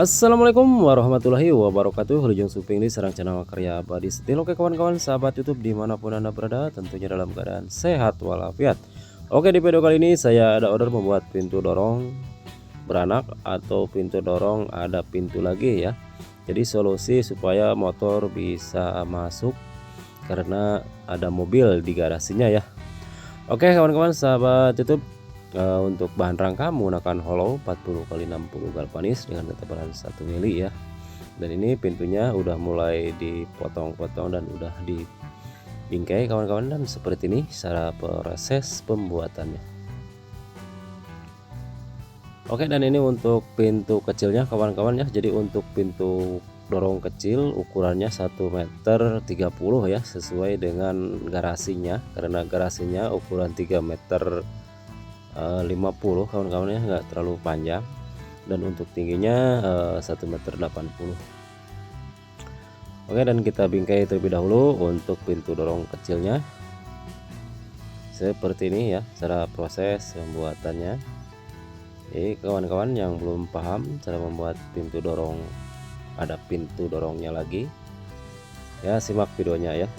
Assalamualaikum warahmatullahi wabarakatuh. Lujung Suping di Serang Channel Karya Abadi Setil. Oke kawan-kawan sahabat YouTube dimanapun anda berada, tentunya dalam keadaan sehat walafiat. Oke, di video kali ini saya ada order membuat pintu dorong beranak atau pintu dorong ada pintu lagi ya. Jadi solusi supaya motor bisa masuk karena ada mobil di garasinya ya. Oke kawan-kawan sahabat YouTube, untuk bahan rangka menggunakan hollow 40x60 galvanis dengan ketebalan 1 mili ya. Dan ini pintunya udah mulai dipotong-potong dan udah dibingkai kawan-kawan, dan seperti ini cara proses pembuatannya. Oke, dan ini untuk pintu kecilnya kawan-kawan ya. Jadi untuk pintu dorong kecil ukurannya 1,30 meter ya, sesuai dengan garasinya, karena garasinya ukuran 3,50 meter kawan-kawan ya, nggak terlalu panjang. Dan untuk tingginya 1,80 meter. Oke, dan kita bingkai terlebih dahulu untuk pintu dorong kecilnya. Seperti ini ya cara proses pembuatannya. Jadi kawan-kawan yang belum paham cara membuat pintu dorong, ada pintu dorongnya lagi ya, simak videonya ya.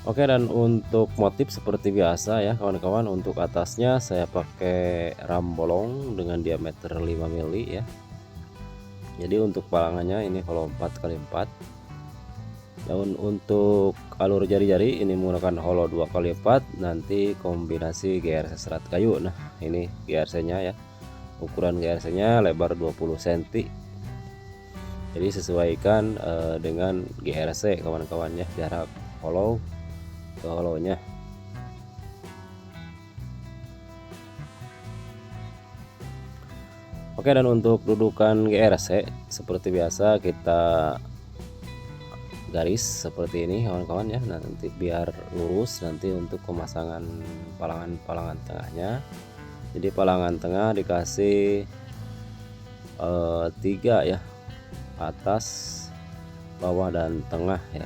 Oke, dan untuk motif seperti biasa ya kawan-kawan, untuk atasnya saya pakai ram bolong dengan diameter 5 mili ya. Jadi untuk palangannya ini hollow 4x4. Dan untuk alur jari-jari ini menggunakan hollow 2x4, nanti kombinasi GRC serat kayu. Nah ini GRC nya ya, ukuran GRC nya lebar 20 cm. Jadi sesuaikan dengan GRC kawan-kawan ya, jarak hollow ke hollownya. Oke, dan untuk dudukan GRC seperti biasa kita garis seperti ini kawan-kawan ya. Nah, nanti biar lurus nanti untuk pemasangan palangan tengahnya. Jadi palangan tengah dikasih 3 ya, atas, bawah, dan tengah ya,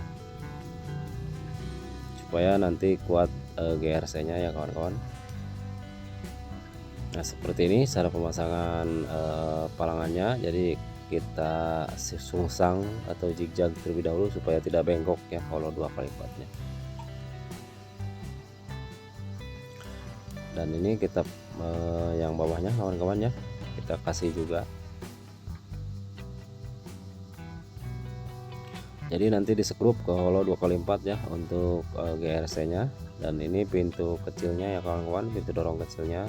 supaya nanti kuat GRC nya ya kawan-kawan. Nah seperti ini cara pemasangan palangannya. Jadi kita sungsang atau zigzag terlebih dahulu supaya tidak bengkok ya kalau 2x4 nya. Dan ini kita yang bawahnya kawan-kawan ya, kita kasih juga. Jadi nanti disekrup ke hollow 2x4 ya untuk GRC nya. Dan ini pintu kecilnya ya kawan-kawan, pintu dorong kecilnya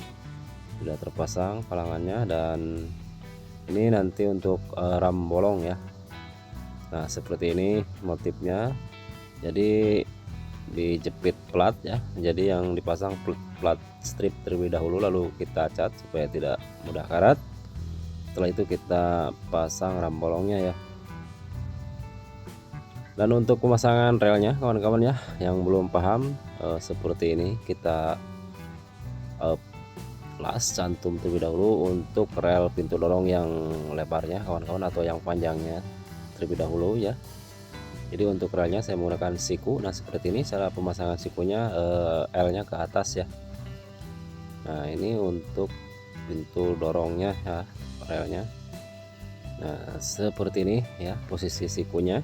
sudah terpasang palangannya. Dan ini nanti untuk ram bolong ya. Nah seperti ini motifnya. Jadi dijepit plat ya, jadi yang dipasang plat strip terlebih dahulu, lalu kita cat supaya tidak mudah karat. Setelah itu kita pasang ram bolongnya ya. Dan untuk pemasangan relnya kawan-kawan ya, yang belum paham seperti ini, kita las cantum terlebih dahulu untuk rel pintu dorong yang lebarnya kawan-kawan, atau yang panjangnya terlebih dahulu ya. Jadi untuk relnya saya menggunakan siku. Nah seperti ini cara pemasangan sikunya, L nya ke atas ya. Nah ini untuk pintu dorongnya ya, relnya. Nah seperti ini ya posisi sikunya.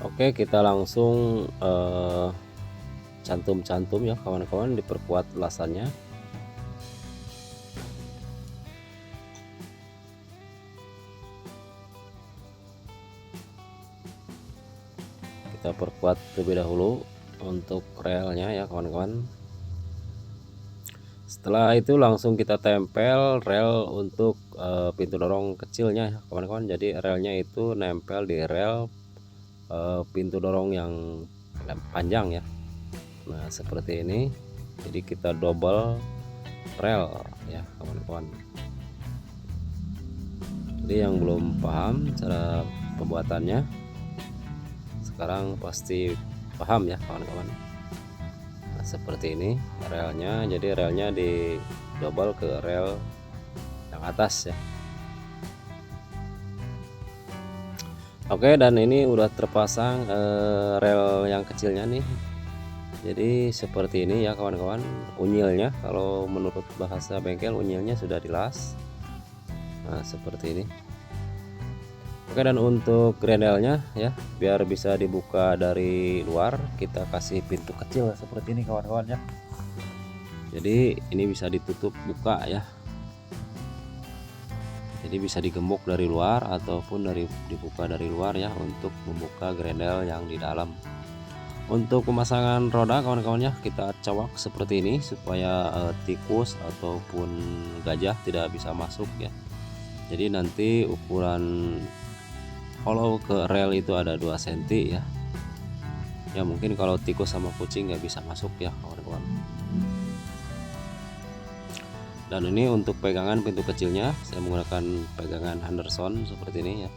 Oke, kita langsung cantum-cantum ya kawan-kawan, diperkuat lasannya. Kita perkuat terlebih dahulu untuk relnya ya kawan-kawan. Setelah itu langsung kita tempel rel untuk pintu dorong kecilnya ya kawan-kawan. Jadi relnya itu nempel di rel pintu dorong yang panjang ya. Nah seperti ini. Jadi kita double rel ya kawan-kawan. Jadi yang belum paham cara pembuatannya, sekarang pasti paham ya kawan-kawan. Nah seperti ini relnya. Jadi relnya di double ke rel yang atas ya. Oke, dan ini udah terpasang rel yang kecilnya nih. Jadi seperti ini ya kawan-kawan, unyilnya kalau menurut bahasa bengkel unyilnya sudah dilas. Nah, seperti ini. Oke, dan untuk grendelnya ya, biar bisa dibuka dari luar, kita kasih pintu kecil seperti ini kawan-kawan ya. Jadi ini bisa ditutup buka ya. Jadi bisa digembok dari luar ataupun dibuka dari luar ya, untuk membuka grendel yang di dalam. Untuk pemasangan roda kawan-kawan ya, kita cawak seperti ini supaya tikus ataupun gajah tidak bisa masuk ya. Jadi nanti ukuran hollow ke rel itu ada 2 cm ya. Ya mungkin kalau tikus sama kucing nggak bisa masuk ya kawan-kawan. Dan ini untuk pegangan pintu kecilnya saya menggunakan pegangan Henderson seperti ini ya.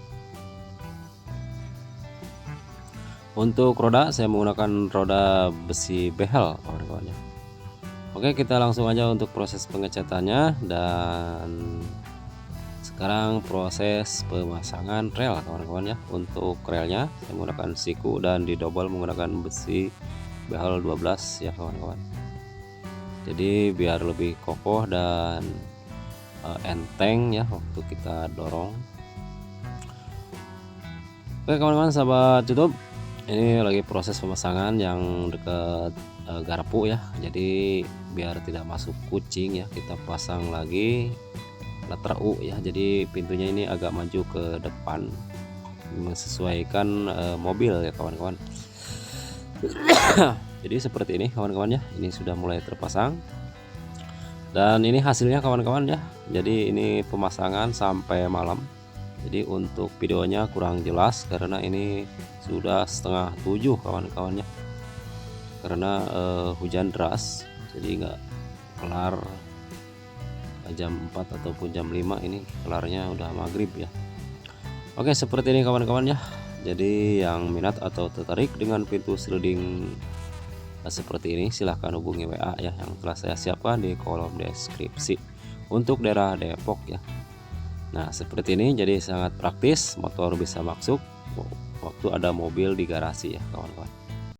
Untuk roda saya menggunakan roda besi behel kawan-kawan ya. Oke, kita langsung aja untuk proses pengecatannya. Dan sekarang proses pemasangan rel kawan-kawan ya. Untuk relnya saya menggunakan siku dan didobel menggunakan besi behel 12 ya kawan-kawan. Jadi biar lebih kokoh dan enteng ya waktu kita dorong. Oke kawan-kawan sahabat YouTube, ini lagi proses pemasangan yang dekat garpu ya. Jadi biar tidak masuk kucing ya, kita pasang lagi letter U ya. Jadi pintunya ini agak maju ke depan menyesuaikan mobil ya kawan-kawan. Jadi seperti ini kawan-kawan ya, ini sudah mulai terpasang. Dan ini hasilnya kawan-kawan ya. Jadi ini pemasangan sampai malam. Jadi untuk videonya kurang jelas karena ini sudah 6:30 kawan-kawannya, karena hujan deras, jadi nggak kelar jam 4 ataupun jam 5, ini kelarnya udah maghrib ya. Oke, seperti ini kawan-kawan ya. Jadi yang minat atau tertarik dengan pintu sliding seperti ini silahkan hubungi WA ya, yang telah saya siapkan di kolom deskripsi untuk daerah Depok ya. Nah seperti ini, jadi sangat praktis, motor bisa masuk waktu ada mobil di garasi ya kawan-kawan.